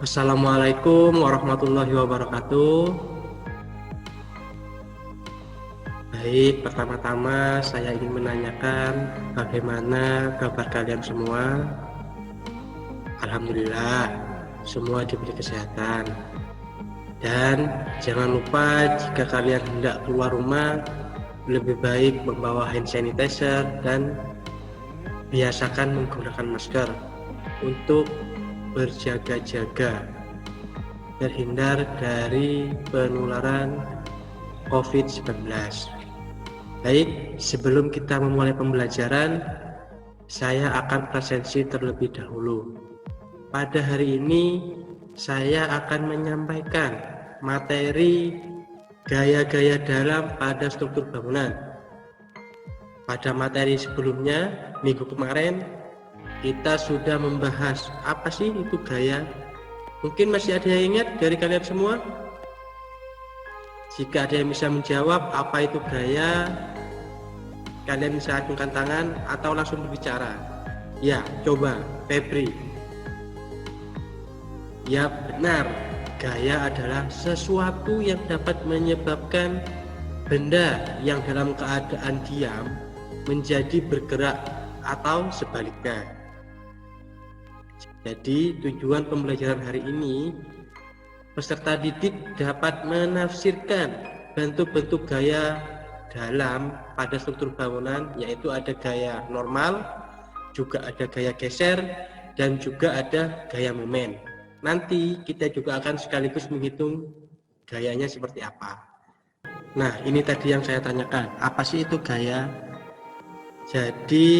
Assalamualaikum warahmatullahi wabarakatuh. Baik, pertama-tama saya ingin menanyakan bagaimana kabar kalian semua. Alhamdulillah, semua diberi kesehatan. Dan jangan lupa jika kalian hendak keluar rumah, lebih baik membawa hand sanitizer dan biasakan menggunakan masker untuk berjaga-jaga terhindar dari penularan COVID-19. Baik, sebelum kita memulai pembelajaran, saya akan presensi terlebih dahulu. Pada hari ini, saya akan menyampaikan materi gaya-gaya dalam pada struktur bangunan. Pada materi sebelumnya, minggu kemarin, kita sudah membahas apa sih itu gaya. Mungkin masih ada yang ingat dari kalian semua? Jika ada yang bisa menjawab apa itu gaya, kalian bisa acungkan tangan atau langsung berbicara. Ya, coba Febri. Ya benar, gaya adalah sesuatu yang dapat menyebabkan benda yang dalam keadaan diam menjadi bergerak atau sebaliknya. Jadi tujuan pembelajaran hari ini, peserta didik dapat menafsirkan bentuk-bentuk gaya dalam pada struktur bangunan, yaitu ada gaya normal, juga ada gaya geser, dan juga ada gaya momen. Nanti kita juga akan sekaligus menghitung gayanya seperti apa. Nah, ini tadi yang saya tanyakan, apa sih itu gaya? Jadi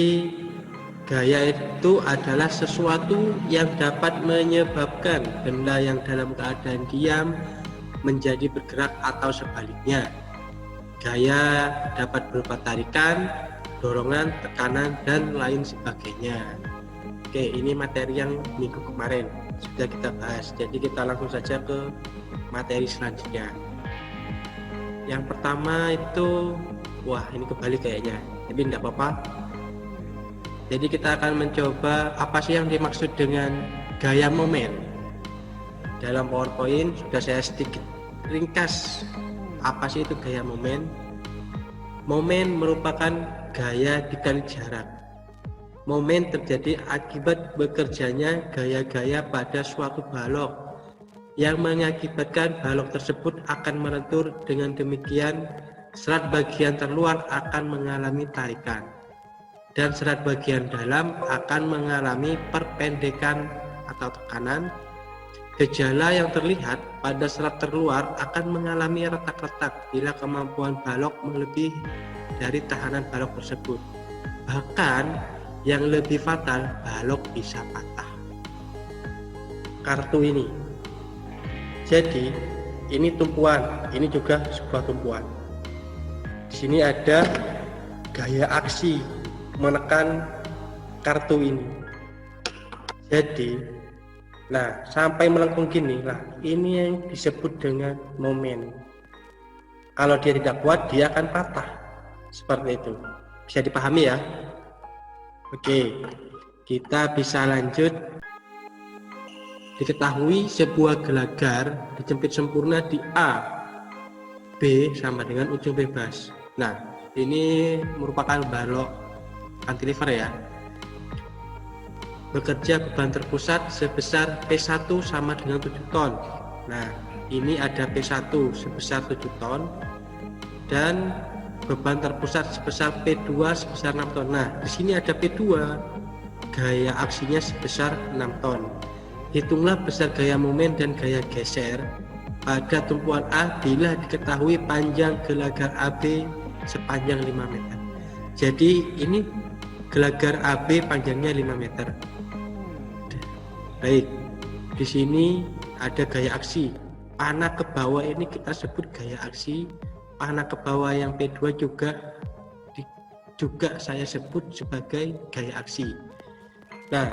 gaya itu adalah sesuatu yang dapat menyebabkan benda yang dalam keadaan diam menjadi bergerak atau sebaliknya. Gaya dapat berupa tarikan, dorongan, tekanan, dan lain sebagainya. Oke, ini materi yang minggu kemarin sudah kita bahas. Jadi kita langsung saja ke materi selanjutnya. Yang pertama itu, wah ini kebalik kayaknya, tapi tidak apa-apa. Jadi kita akan mencoba apa sih yang dimaksud dengan gaya momen. Dalam PowerPoint sudah saya sedikit ringkas apa sih itu gaya momen. Momen merupakan gaya dikali jarak. Momen terjadi akibat bekerjanya gaya-gaya pada suatu balok yang mengakibatkan balok tersebut akan melentur. Dengan demikian, serat bagian terluar akan mengalami tarikan dan serat bagian dalam akan mengalami perpendekan atau tekanan. Gejala yang terlihat pada serat terluar akan mengalami retak-retak bila kemampuan balok melebihi dari tahanan balok tersebut. Bahkan yang lebih fatal, balok bisa patah. Kartu ini. Jadi, ini tumpuan, ini juga sebuah tumpuan. Di sini ada gaya aksi menekan kartu ini. Jadi, nah sampai melengkung gini lah, ini yang disebut dengan momen. Kalau dia tidak kuat, dia akan patah. Seperti itu. Bisa dipahami ya? Oke, kita bisa lanjut. Diketahui sebuah gelagar dijepit sempurna di A, B sama dengan ujung bebas. Nah, ini merupakan balok cantilever ya. Bekerja beban terpusat sebesar P1 sama dengan 7 ton. Nah, ini ada P1 sebesar 7 ton dan beban terpusat sebesar P2 sebesar 6 ton. Nah, di sini ada P2, gaya aksinya sebesar 6 ton. Hitunglah besar gaya momen dan gaya geser pada tumpuan A bila diketahui panjang gelagar AB sepanjang 5 meter. Jadi ini gelagar AB panjangnya 5 meter. Baik, di sini ada gaya aksi. Panah ke bawah ini kita sebut gaya aksi. Panah ke bawah yang P2 juga saya sebut sebagai gaya aksi. Nah,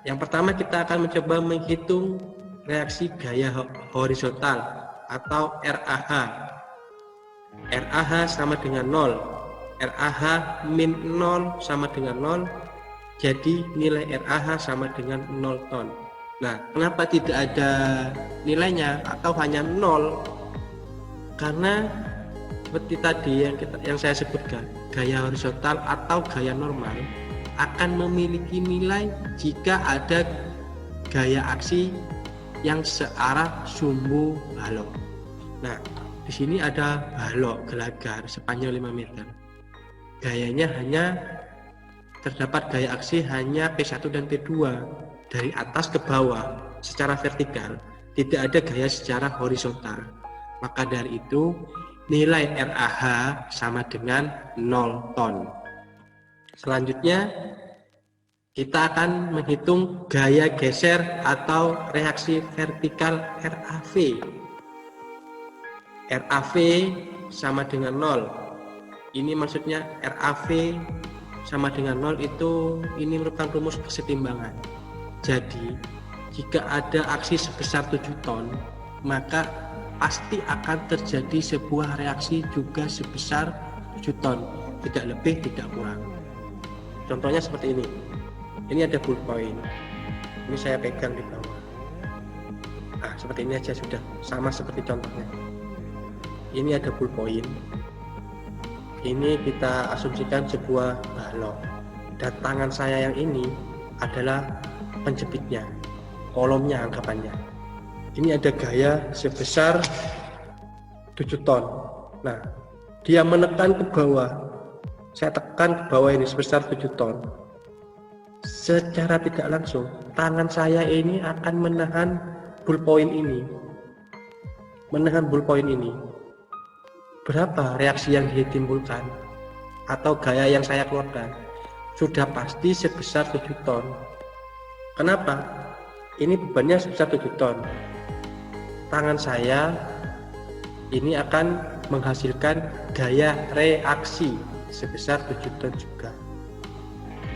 yang pertama kita akan mencoba menghitung reaksi gaya horizontal atau RAH. RAH sama dengan 0. RAH min 0 sama dengan 0. Jadi nilai RAH sama dengan 0 ton. Nah, kenapa tidak ada nilainya atau hanya 0? Karena seperti tadi yang saya sebutkan, gaya horizontal atau gaya normal akan memiliki nilai jika ada gaya aksi yang searah sumbu balok. Nah, di sini ada balok gelagar sepanjang 5 meter. Gayanya hanya terdapat gaya aksi hanya P1 dan P2 dari atas ke bawah secara vertikal, tidak ada gaya secara horizontal. Maka dari itu nilai RAH sama dengan 0 ton. Selanjutnya kita akan menghitung gaya geser atau reaksi vertikal RAV. RAV sama dengan 0. Ini maksudnya RAV sama dengan 0 itu ini merupakan rumus kesetimbangan. Jadi jika ada aksi sebesar 7 ton, maka pasti akan terjadi sebuah reaksi juga sebesar 7 ton, tidak lebih tidak kurang. Contohnya seperti ini. Ini ada ballpoint. Ini saya pegang di bawah. Nah, seperti ini aja sudah sama seperti contohnya. Ini ada ballpoint. Ini kita asumsikan sebuah balok. Dan tangan saya yang ini adalah penjepitnya, kolomnya anggapannya. Ini ada gaya sebesar 7 ton. Nah, dia menekan ke bawah. Saya tekan ke bawah ini sebesar 7 ton. Secara tidak langsung, tangan saya ini akan menahan ballpoint ini. Menahan ballpoint ini. Berapa reaksi yang ditimbulkan atau gaya yang saya keluarkan? Sudah pasti sebesar 7 ton. Kenapa? Ini bebannya sebesar 7 ton. Tangan saya ini akan menghasilkan gaya reaksi sebesar 7 ton juga.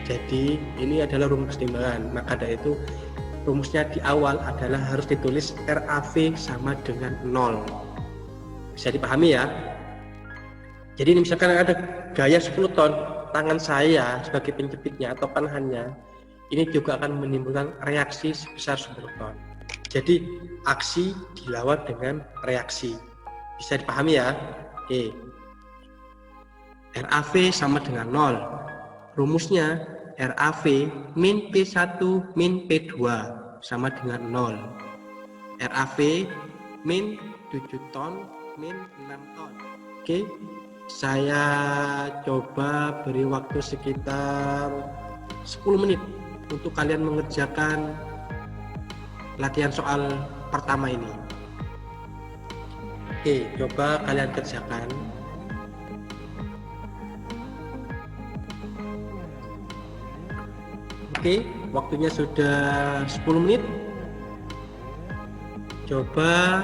Jadi ini adalah rumus kesetimbangan. Maka dari itu rumusnya di awal adalah harus ditulis RAV sama dengan 0. Bisa dipahami ya? Jadi ini misalkan ada gaya 10 ton, tangan saya sebagai penjepitnya atau penahannya ini juga akan menimbulkan reaksi sebesar 10 ton. Jadi aksi dilawan dengan reaksi. Bisa dipahami ya? Oke. RAV sama dengan 0. Rumusnya RAV min P1 min P2 sama dengan 0. RAV min 7 ton min 6 ton. Oke. Saya coba beri waktu sekitar 10 menit untuk kalian mengerjakan latihan soal pertama ini. Oke, coba kalian kerjakan. Oke, waktunya sudah 10 menit. Coba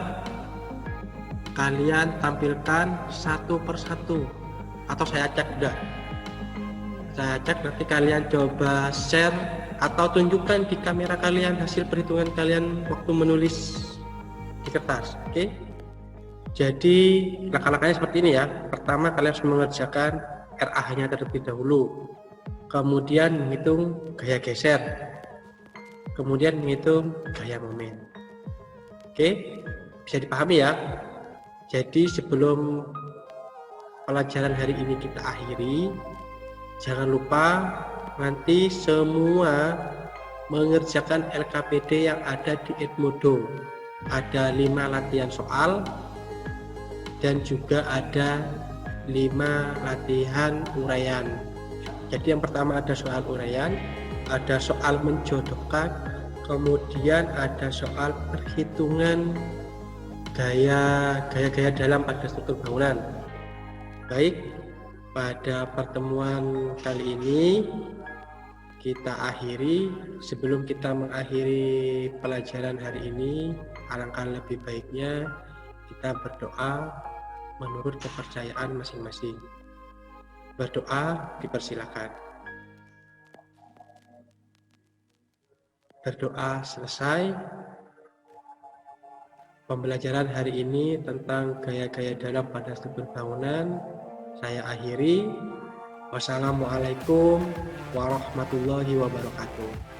kalian tampilkan satu persatu atau saya cek udah. Saya cek, nanti kalian coba share atau tunjukkan di kamera kalian hasil perhitungan kalian waktu menulis di kertas. Oke. Jadi langkah-langkahnya seperti ini ya. Pertama kalian harus mengerjakan RA-nya terlebih dahulu. Kemudian menghitung gaya geser. Kemudian menghitung gaya momen. Oke. Bisa dipahami ya. Jadi sebelum pelajaran hari ini kita akhiri, jangan lupa nanti semua mengerjakan LKPD yang ada di Edmodo. Ada 5 latihan soal dan juga ada 5 latihan uraian. Jadi yang pertama ada soal uraian, ada soal menjodohkan, kemudian ada soal perhitungan gaya dalam pada struktur bangunan. Baik, pada pertemuan kali ini kita akhiri. Sebelum kita mengakhiri pelajaran hari ini, alangkah lebih baiknya kita berdoa menurut kepercayaan masing-masing. Berdoa dipersilakan. Berdoa selesai. Pembelajaran hari ini tentang gaya-gaya dalam pada struktur bangunan saya akhiri. Wassalamualaikum warahmatullahi wabarakatuh.